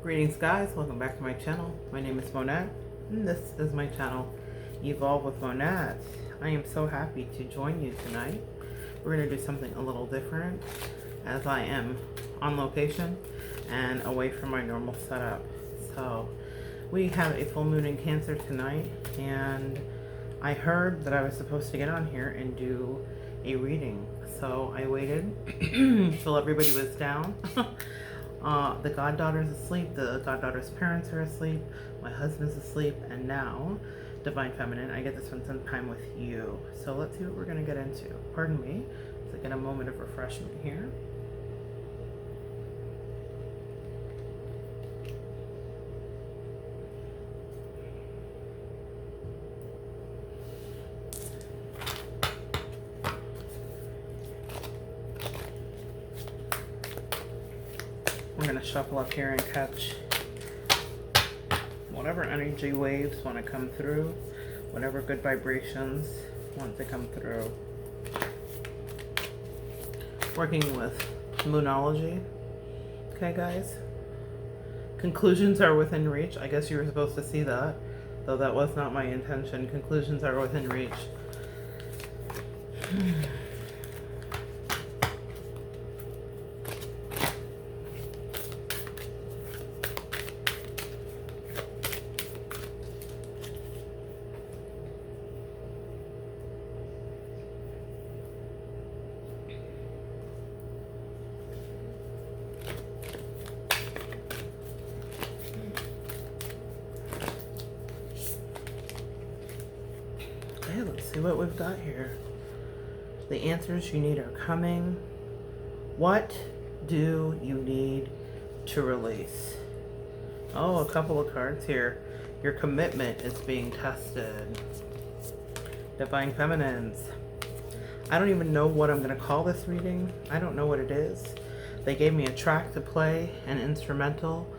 Greetings guys, welcome back to my channel. My name is Monette, and this is my channel, Evolve with Monette. I am so happy to join you tonight. We're going to do something a little different, as I am on location and away from my normal setup. So, we have a full moon in Cancer tonight, and I heard that I was supposed to get on here and do a reading. So I waited till everybody was down. The goddaughter's asleep, the goddaughter's parents are asleep, my husband's asleep, and now, Divine Feminine, I get to spend some time with you. So let's see what we're going to get into. Pardon me, to get a moment of refreshment here. We're going to shuffle up here and catch whatever energy waves want to come through, whatever good vibrations want to come through. Working with moonology. Okay, guys? Conclusions are within reach. I guess you were supposed to see that, though that was not my intention. Conclusions are within reach. Let's see what we've got here. The answers you need are coming. What do you need to release? Oh, a couple of cards here. Your commitment is being tested. Divine Feminines. I don't even know what I'm going to call this reading. I don't know what it is. They gave me a track to play, an instrumental,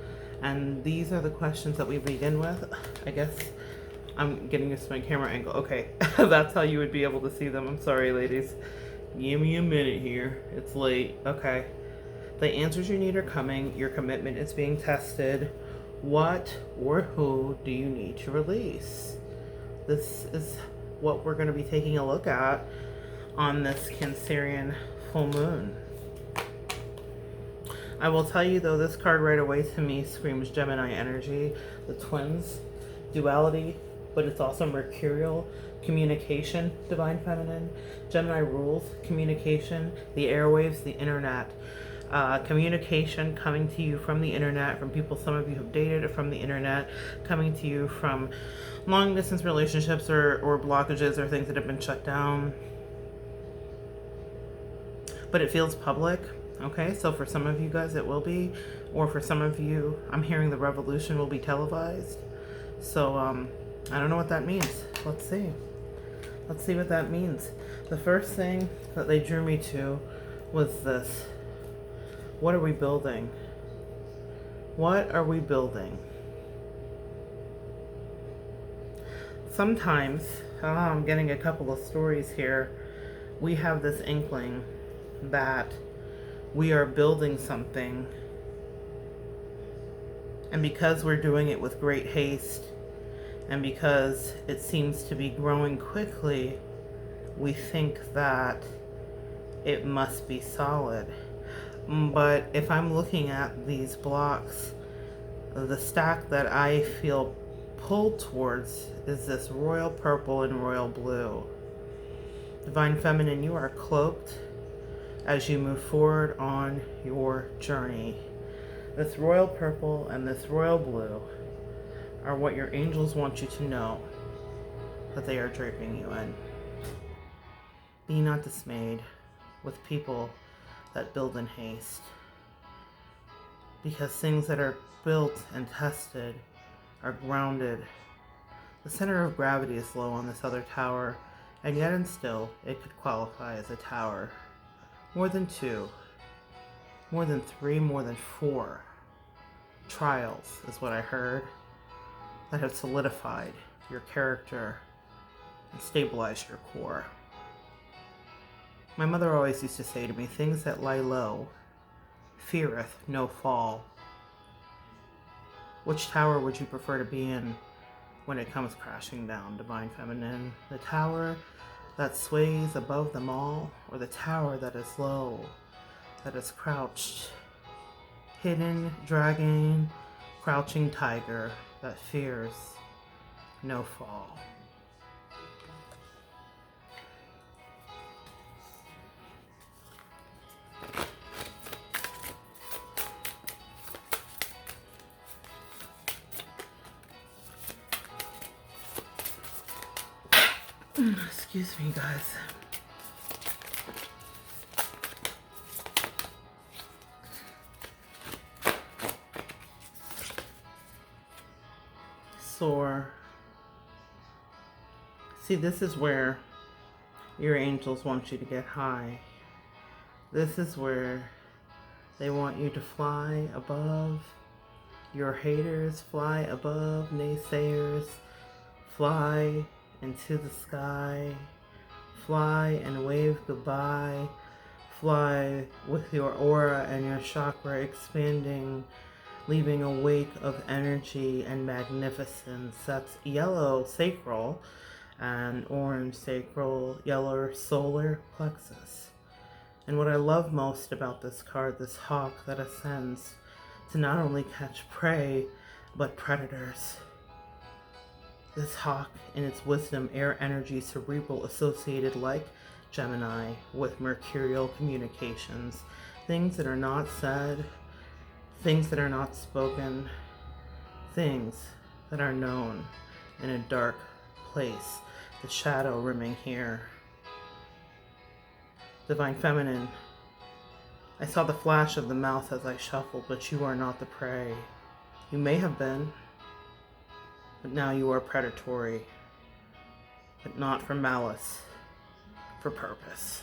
and these are the questions that we begin with. I guess I'm getting used to my camera angle. Okay, that's how you would be able to see them. I'm sorry, ladies. Give me a minute here. It's late. Okay. The answers you need are coming. Your commitment is being tested. What or who do you need to release? This is what we're going to be taking a look at on this Cancerian full moon. I will tell you, though, this card right away to me screams Gemini energy. The twins, duality, but it's also mercurial, communication, Divine Feminine. Gemini rules communication, the airwaves, the internet. Communication coming to you from the internet, from people some of you have dated, from the internet, coming to you from long distance relationships or blockages or things that have been shut down. But it feels public. Okay, so for some of you guys it will be, or for some of you, I'm hearing the revolution will be televised. So, I don't know what that means. Let's see. Let's see what that means. The first thing that they drew me to was this. What are we building? What are we building? Sometimes, I'm getting a couple of stories here, we have this inkling that we are building something, and because we're doing it with great haste, and because it seems to be growing quickly, we think that it must be solid. But if I'm looking at these blocks, the stack that I feel pulled towards is this royal purple and royal blue. Divine Feminine, you are cloaked as you move forward on your journey. This royal purple and this royal blue are what your angels want you to know that they are draping you in. Be not dismayed with people that build in haste, because things that are built and tested are grounded. The center of gravity is low on this other tower, and yet and still it could qualify as a tower. More than 2, more than 3, more than 4 trials is what I heard, that have solidified your character and stabilized your core. My mother always used to say to me, things that lie low feareth no fall. Which tower would you prefer to be in when it comes crashing down, Divine Feminine? The tower that sways above them all, or the tower that is low, that is crouched, hidden dragon, crouching tiger that fears no fall? Excuse me, guys. Soar. See, this is where your angels want you to get high. This is where they want you to fly above your haters, fly above naysayers, fly into the sky, fly and wave goodbye, fly with your aura and your chakra expanding, leaving a wake of energy and magnificence. That's yellow sacral and orange sacral, yellow solar plexus. And what I love most about this card, this hawk that ascends to not only catch prey, but predators. This hawk, in its wisdom, air energy, cerebral, associated like Gemini with mercurial communications. Things that are not said, things that are not spoken, things that are known in a dark place. The shadow rimming here. Divine Feminine, I saw the flash of the mouth as I shuffled, but you are not the prey. You may have been, but now you are predatory, but not for malice, for purpose.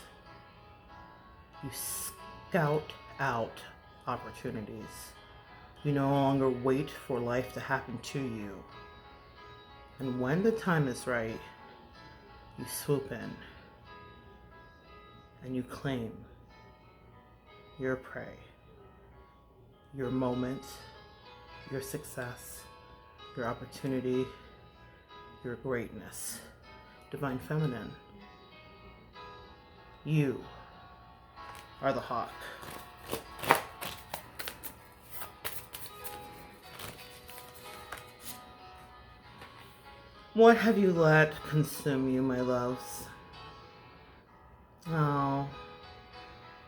You scout out opportunities. You no longer wait for life to happen to you. And when the time is right, you swoop in and you claim your prey, your moment, your success, your opportunity, your greatness. Divine Feminine, you are the hawk. What have you let consume you, my loves? Oh,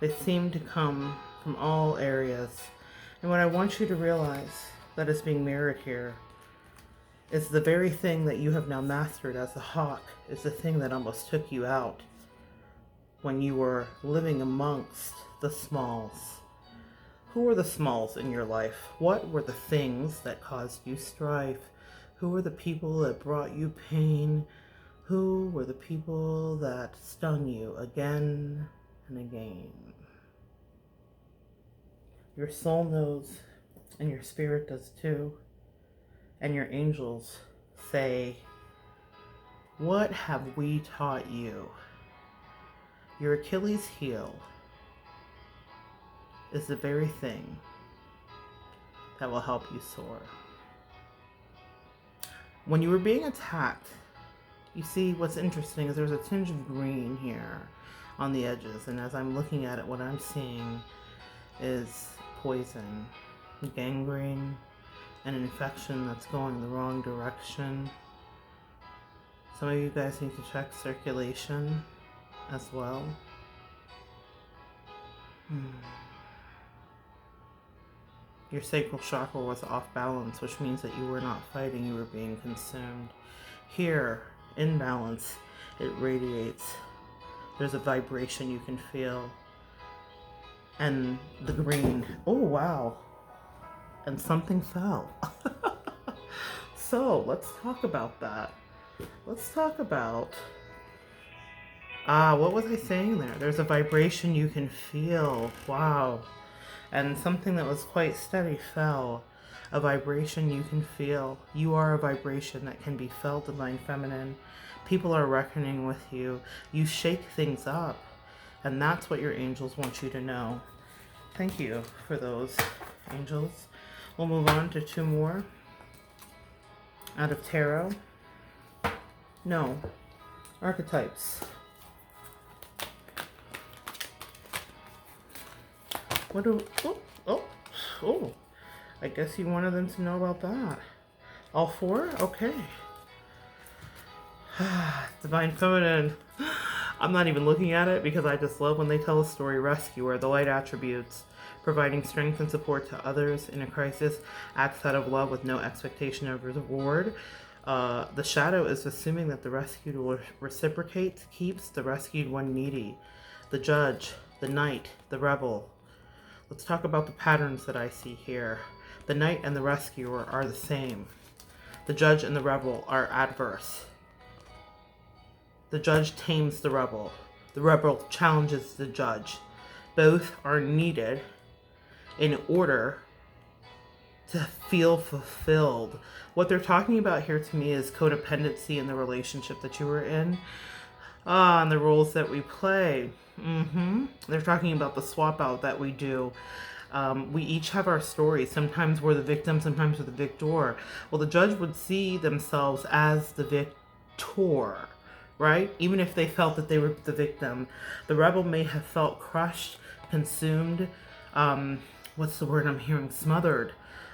they seem to come from all areas. And what I want you to realize that is being mirrored here is the very thing that you have now mastered as a hawk is the thing that almost took you out when you were living amongst the smalls. Who were the smalls in your life? What were the things that caused you strife? Who were the people that brought you pain? Who were the people that stung you again and again? Your soul knows, and your spirit does too. And your angels say, what have we taught you? Your Achilles heel is the very thing that will help you soar. When you were being attacked, you see what's interesting is there's a tinge of green here on the edges. And as I'm looking at it, what I'm seeing is poison, gangrene, an infection that's going the wrong direction. Some of you guys need to check circulation as well. Your sacral chakra was off balance, which means that you were not fighting, you were being consumed. Here, in balance, it radiates. There's a vibration you can feel. And the green, oh wow. And something fell. So let's talk about that. Let's talk about, what was I saying there? There's a vibration you can feel. Wow. And something that was quite steady fell. A vibration you can feel. You are a vibration that can be felt, Divine Feminine. People are reckoning with you. You shake things up. And that's what your angels want you to know. Thank you for those, angels. We'll move on to two more. Out of tarot. No. Archetypes. What do... Oh. I guess you wanted them to know about that. All four? Okay. Divine Feminine. I'm not even looking at it because I just love when they tell a story. Rescuer, the light attributes, providing strength and support to others in a crisis, acts out of love with no expectation of reward. The shadow is assuming that the rescued will reciprocate, keeps the rescued one needy. The judge, the knight, the rebel. Let's talk about the patterns that I see here. The knight and the rescuer are the same. The judge and the rebel are adverse. The judge tames the rebel. The rebel challenges the judge. Both are needed in order to feel fulfilled. What they're talking about here to me is codependency in the relationship that you were in. And the roles that we play. They're talking about the swap out that we do. We each have our stories. Sometimes we're the victim, sometimes we're the victor. Well, the judge would see themselves as the victor, right? Even if they felt that they were the victim. The rebel may have felt crushed, consumed, what's the word I'm hearing? Smothered.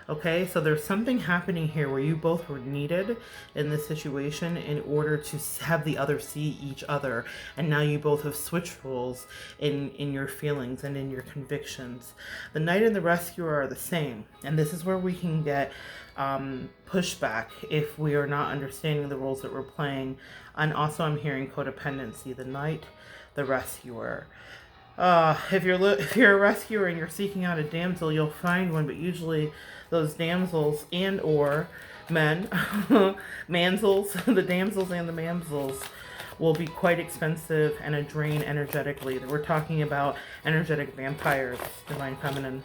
Okay, so there's something happening here where you both were needed in this situation in order to have the other see each other. And now you both have switched roles in your feelings and in your convictions. The knight and the rescuer are the same. And this is where we can get pushback if we are not understanding the roles that we're playing. And also I'm hearing codependency, the knight, the rescuer. If you're a rescuer and you're seeking out a damsel, you'll find one, but usually those damsels and or men, mansels, the damsels and the mamsels will be quite expensive and a drain energetically. We're talking about energetic vampires, Divine Feminine.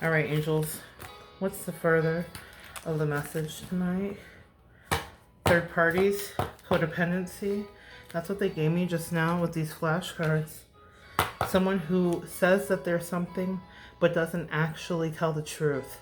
All right, angels, what's the further of the message tonight? Third parties, codependency. That's what they gave me just now with these flashcards. Someone who says that there's something but doesn't actually tell the truth.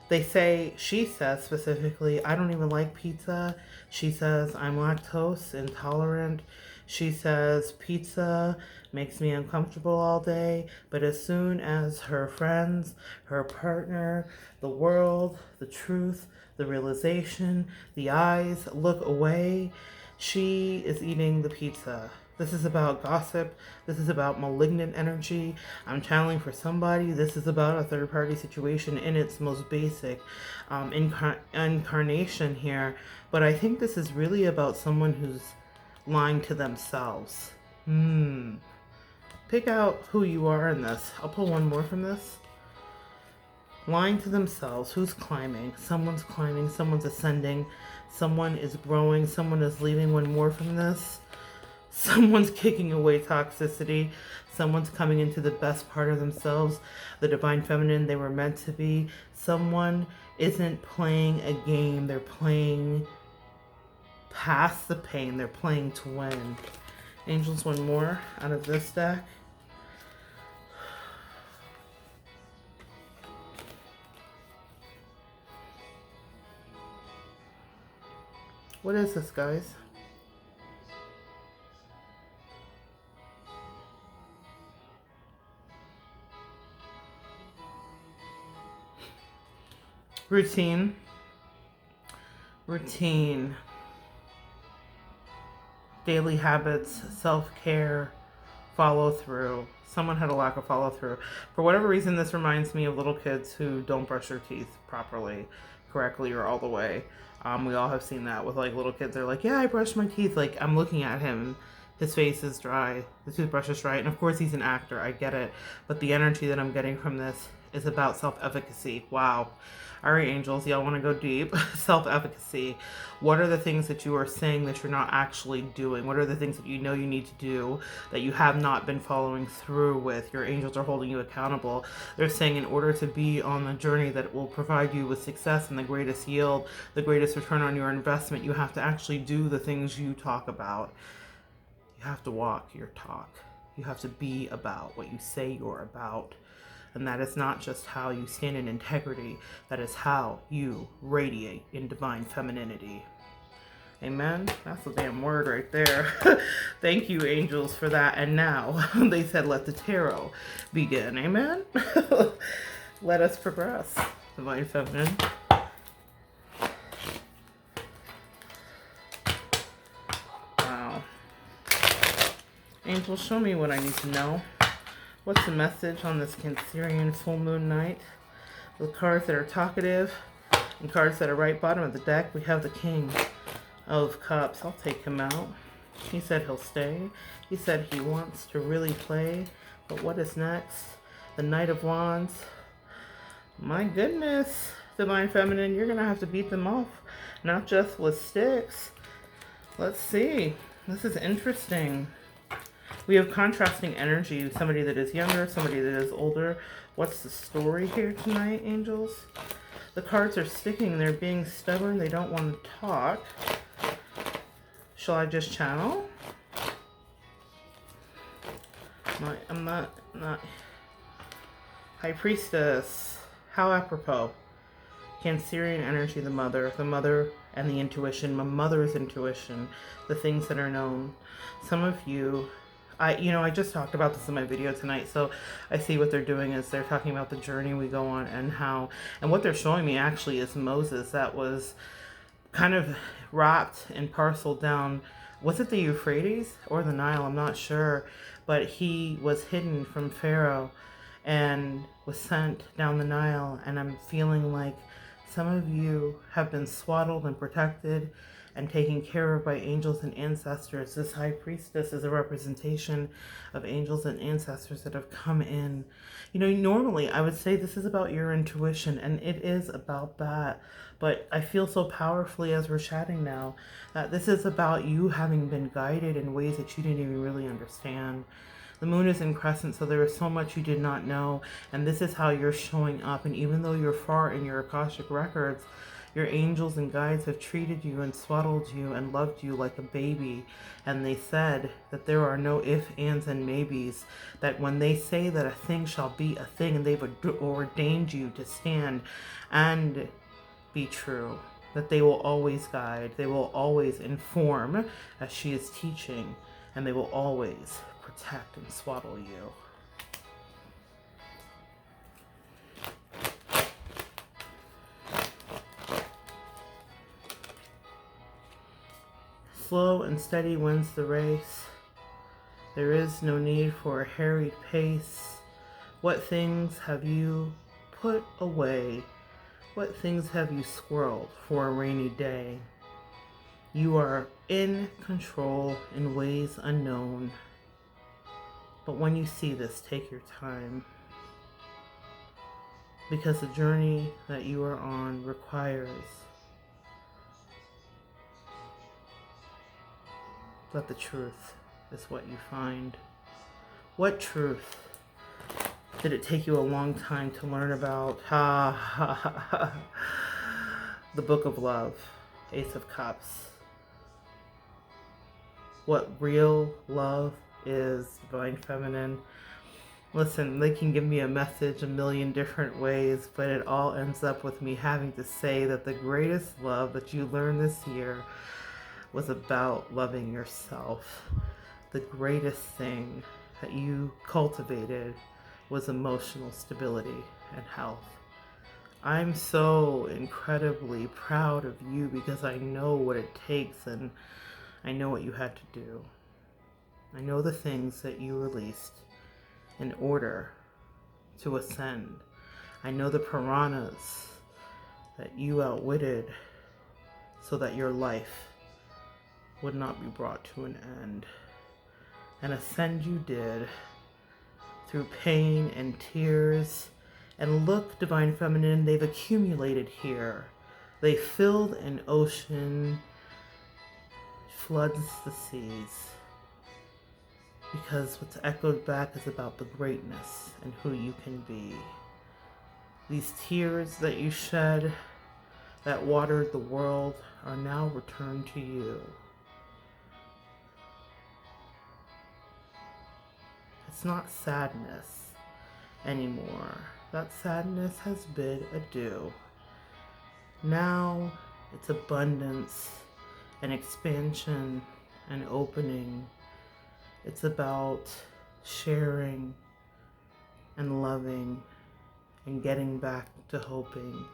They say, she says specifically, I don't even like pizza. She says, I'm lactose intolerant. She says, pizza makes me uncomfortable all day. But as soon as her friends, her partner, the world, the truth, the realization, the eyes look away, she is eating the pizza. This is about gossip. This is about malignant energy. I'm channeling for somebody. This is about a third-party situation in its most basic incarnation here. But I think this is really about someone who's lying to themselves. Pick out who you are in this. I'll pull one more from this. Lying to themselves. Who's climbing? Someone's climbing. Someone's ascending. Someone is growing. Someone is leaving. One more from this. Someone's kicking away toxicity. Someone's coming into the best part of themselves, the Divine Feminine they were meant to be. Someone isn't playing a game. They're playing past the pain. They're playing to win. Angels, one more out of this deck. What is this, guys? Routine. Daily habits, self-care, follow through. Someone had a lack of follow through. For whatever reason, this reminds me of little kids who don't brush their teeth properly, correctly, or all the way. We all have seen that with like little kids. They're like, yeah, I brushed my teeth. Like, I'm looking at him. His face is dry. The toothbrush is dry. And of course, he's an actor. I get it. But the energy that I'm getting from this is about self-efficacy. Wow. All right, angels, y'all want to go deep? Self-efficacy. What are the things that you are saying that you're not actually doing? What are the things that you know you need to do that you have not been following through with? Your angels are holding you accountable. They're saying in order to be on the journey that will provide you with success and the greatest yield, the greatest return on your investment, you have to actually do the things you talk about. You have to walk your talk. You have to be about what you say you're about. And that is not just how you stand in integrity, that is how you radiate in divine femininity. Amen. That's a damn word right there. Thank you, angels, for that. And now they said, let the tarot begin. Amen. Let us progress. Divine feminine. Wow. Angels, show me what I need to know. What's the message on this Cancerian full moon night? The cards that are talkative and cards that are right bottom of the deck, we have the King of Cups. I'll take him out. He said he'll stay. He said he wants to really play. But what is next? The Knight of Wands. My goodness, Divine Feminine, you're going to have to beat them off. Not just with sticks. Let's see. This is interesting. We have contrasting energy. Somebody that is younger, somebody that is older. What's the story here tonight, angels? The cards are sticking. They're being stubborn. They don't want to talk. Shall I just channel? I'm not. High Priestess. How apropos. Cancerian energy, the mother and the intuition. My mother's intuition. The things that are known. Some of you, I just talked about this in my video tonight, so I see what they're doing is they're talking about the journey we go on and what they're showing me actually is Moses that was kind of wrapped and parceled down. Was it the Euphrates or the Nile? I'm not sure, but he was hidden from Pharaoh and was sent down the Nile, and I'm feeling like some of you have been swaddled and protected and taken care of by angels and ancestors. This High Priestess is a representation of angels and ancestors that have come in. Normally I would say this is about your intuition, and it is about that. But I feel so powerfully as we're chatting now that this is about you having been guided in ways that you didn't even really understand. The moon is in crescent, so there is so much you did not know, and this is how you're showing up. And even though you're far in your Akashic records, your angels and guides have treated you and swaddled you and loved you like a baby. And they said that there are no ifs, ands, and maybes. That when they say that a thing shall be a thing, and they've ordained you to stand and be true, that they will always guide, they will always inform as she is teaching, and they will always protect and swaddle you. Slow and steady wins the race. There is no need for a harried pace. What things have you put away? What things have you squirreled for a rainy day? You are in control in ways unknown. But when you see this, take your time. Because the journey that you are on requires that the truth is what you find. What truth did it take you a long time to learn about? The Book of Love, Ace of Cups. What real love is, Divine Feminine. Listen, they can give me a message a million different ways, but it all ends up with me having to say that the greatest love that you learned this year was about loving yourself. The greatest thing that you cultivated was emotional stability and health. I'm so incredibly proud of you because I know what it takes and I know what you had to do. I know the things that you released in order to ascend. I know the piranhas that you outwitted so that your life would not be brought to an end. And ascend you did through pain and tears. And look, Divine Feminine, they've accumulated here. They filled an ocean, floods the seas. Because what's echoed back is about the greatness and who you can be. These tears that you shed, that watered the world, are now returned to you. It's not sadness. anymore. That sadness has bid adieu. Now it's abundance and expansion and opening. It's about sharing and loving and getting back to hoping.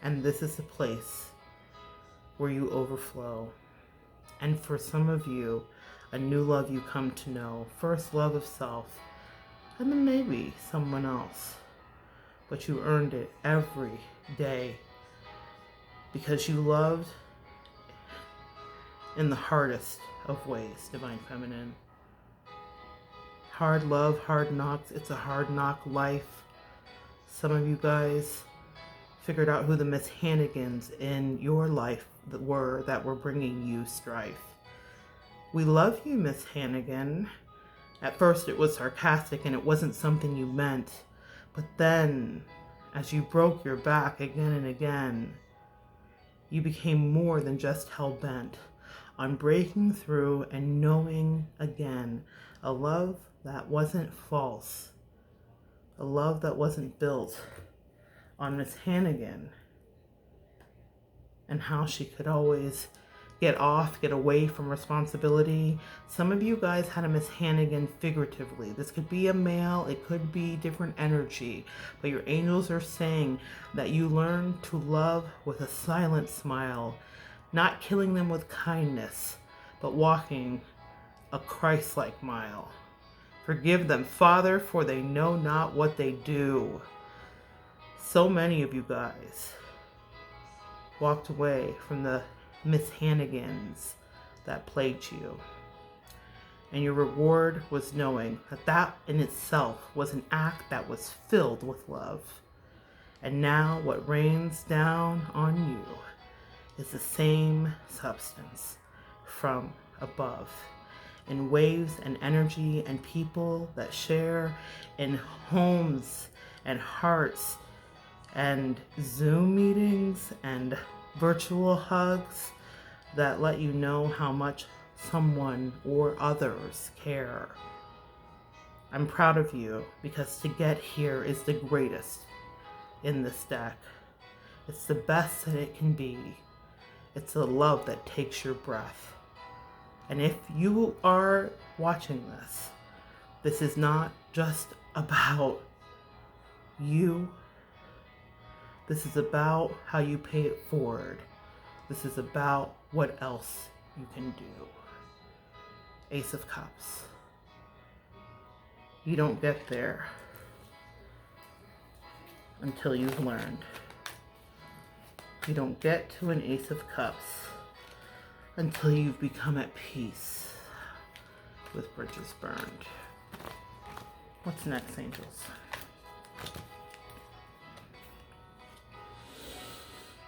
And this is the place where you overflow. And for some of you, a new love you come to know. First, love of self, and then maybe someone else. But you earned it every day because you loved in the hardest of ways, Divine Feminine. Hard love, hard knocks. It's a hard knock life. Some of you guys figured out who the Miss Hannigans in your life that were bringing you strife. We love you, Miss Hannigan. At first it was sarcastic and it wasn't something you meant. But then, as you broke your back again and again, you became more than just hell-bent on breaking through and knowing again a love that wasn't false, a love that wasn't built on Miss Hannigan and how she could always get away from responsibility. Some of you guys had a Miss Hannigan figuratively. This could be a male, it could be different energy, but your angels are saying that you learn to love with a silent smile, not killing them with kindness, but walking a Christ-like mile. Forgive them, Father, for they know not what they do. So many of you guys walked away from the Miss Hannigans that plagued you. And your reward was knowing that that in itself was an act that was filled with love. And now what rains down on you is the same substance from above, in waves and energy and people that share in homes and hearts and Zoom meetings and virtual hugs that let you know how much someone or others care. I'm proud of you because to get here is the greatest in this deck. It's the best that it can be. It's the love that takes your breath. And if you are watching this, this is not just about you. This is about how you pay it forward. This is about what else you can do. Ace of Cups. You don't get there until you've learned. You don't get to an Ace of Cups until you've become at peace with bridges burned. What's next, angels?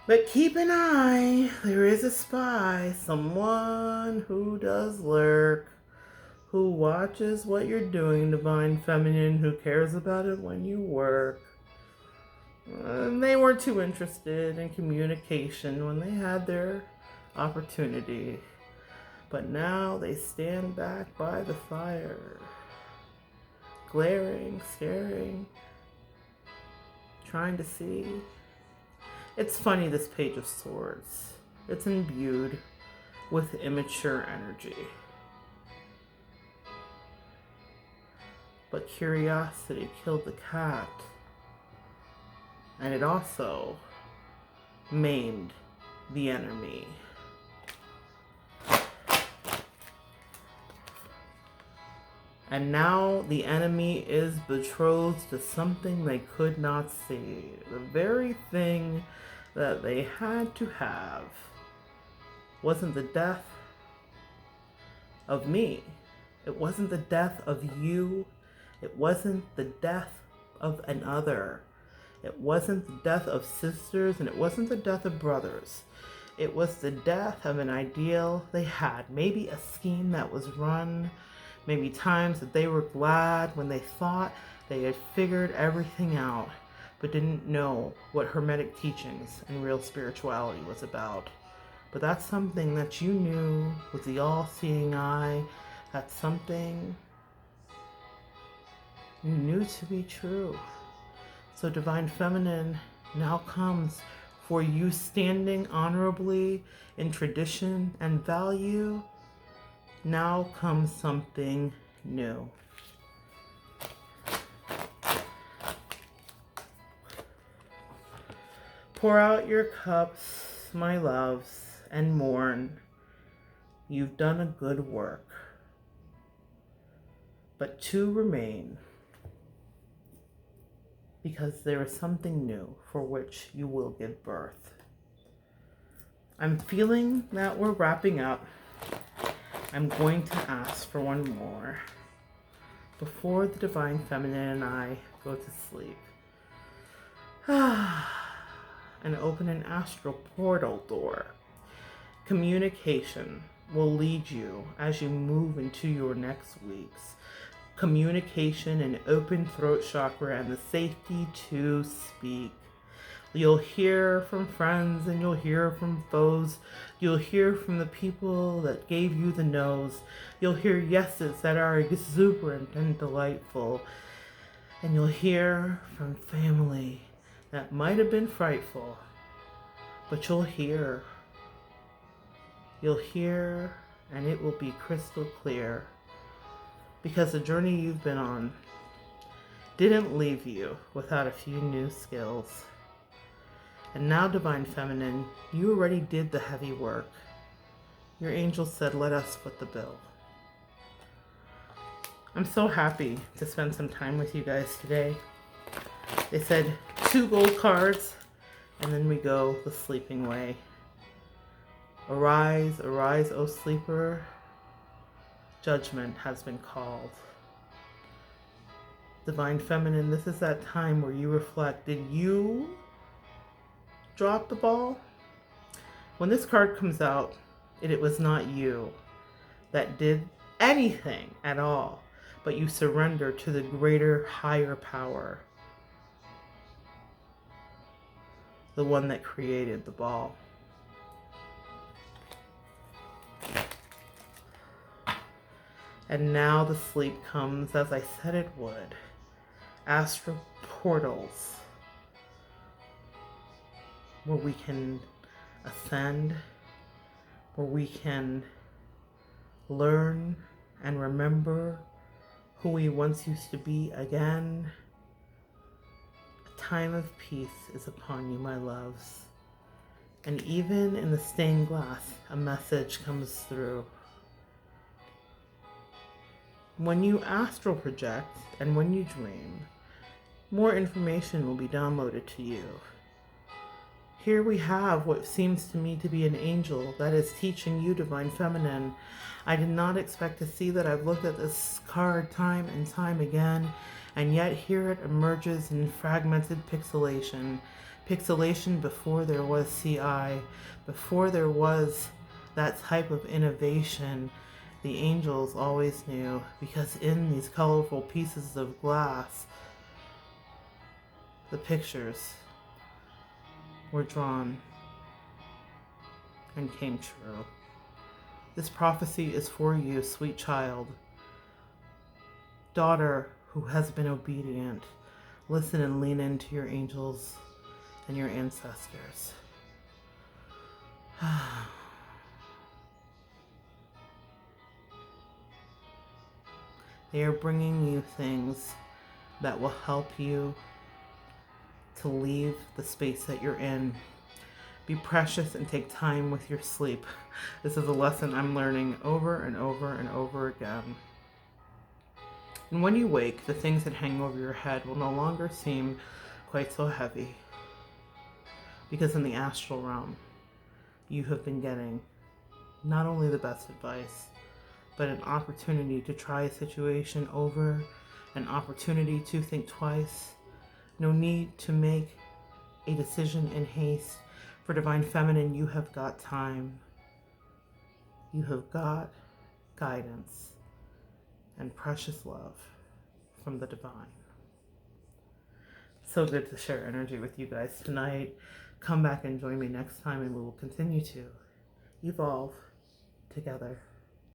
But keep an eye, there is a spy, someone who does lurk, who watches what you're doing, Divine Feminine, who cares about it when you work. They weren't too interested in communication when they had their opportunity, but now they stand back by the fire, glaring, staring, trying to see. It's funny, this Page of Swords. It's imbued with immature energy. But curiosity killed the cat. And it also maimed the enemy. And now the enemy is betrothed to something they could not see. The very thing that they had to have wasn't the death of me. It wasn't the death of you. It wasn't the death of another. It wasn't the death of sisters, and it wasn't the death of brothers. It was the death of an ideal they had. Maybe a scheme that was run. Maybe times that they were glad when they thought they had figured everything out, but didn't know what Hermetic teachings and real spirituality was about. But that's something that you knew with the all-seeing eye. That's something you knew to be true. So Divine Feminine now comes for you standing honorably in tradition and value. Now comes something new. Pour out your cups, my loves, and mourn. You've done a good work. But two remain, because there is something new for which you will give birth. I'm feeling that we're wrapping up. I'm going to ask for one more before the Divine Feminine and I go to sleep. And open an astral portal door. Communication will lead you as you move into your next weeks. Communication and open throat chakra and the safety to speak. You'll hear from friends and you'll hear from foes. You'll hear from the people that gave you the no's. You'll hear yeses that are exuberant and delightful. And you'll hear from family that might have been frightful, but you'll hear. You'll hear, and it will be crystal clear, because the journey you've been on didn't leave you without a few new skills. And now, Divine Feminine, you already did the heavy work. Your angel said, let us foot the bill. I'm so happy to spend some time with you guys today. They said 2 gold cards, and then we go the sleeping way. Arise, arise, O sleeper. Judgment has been called. Divine Feminine, this is that time where you reflect. Did you drop the ball? When this card comes out, it was not you that did anything at all, but you surrender to the greater, higher power. The one that created the ball. And now the sleep comes as I said it would. Astral portals where we can ascend, where we can learn and remember who we once used to be again. A time of peace is upon you, my loves. And even in the stained glass, a message comes through. When you astral project and when you dream, more information will be downloaded to you. Here we have what seems to me to be an angel that is teaching you, Divine Feminine. I did not expect to see that. I've looked at this card time and time again, and yet here it emerges in fragmented pixelation. Pixelation before there was CI, before there was that type of innovation. The angels always knew, because in these colorful pieces of glass, the pictures were drawn and came true. This prophecy is for you, sweet child, daughter who has been obedient. Listen and lean into your angels and your ancestors. They are bringing you things that will help you to leave the space that you're in. Be precious and take time with your sleep. This is a lesson I'm learning over and over and over again. And when you wake, the things that hang over your head will no longer seem quite so heavy. Because in the astral realm, you have been getting not only the best advice, but an opportunity to try a situation over, an opportunity to think twice. No need to make a decision in haste. For Divine Feminine, you have got time. You have got guidance and precious love from the divine. So good to share energy with you guys tonight. Come back and join me next time, and we will continue to evolve together.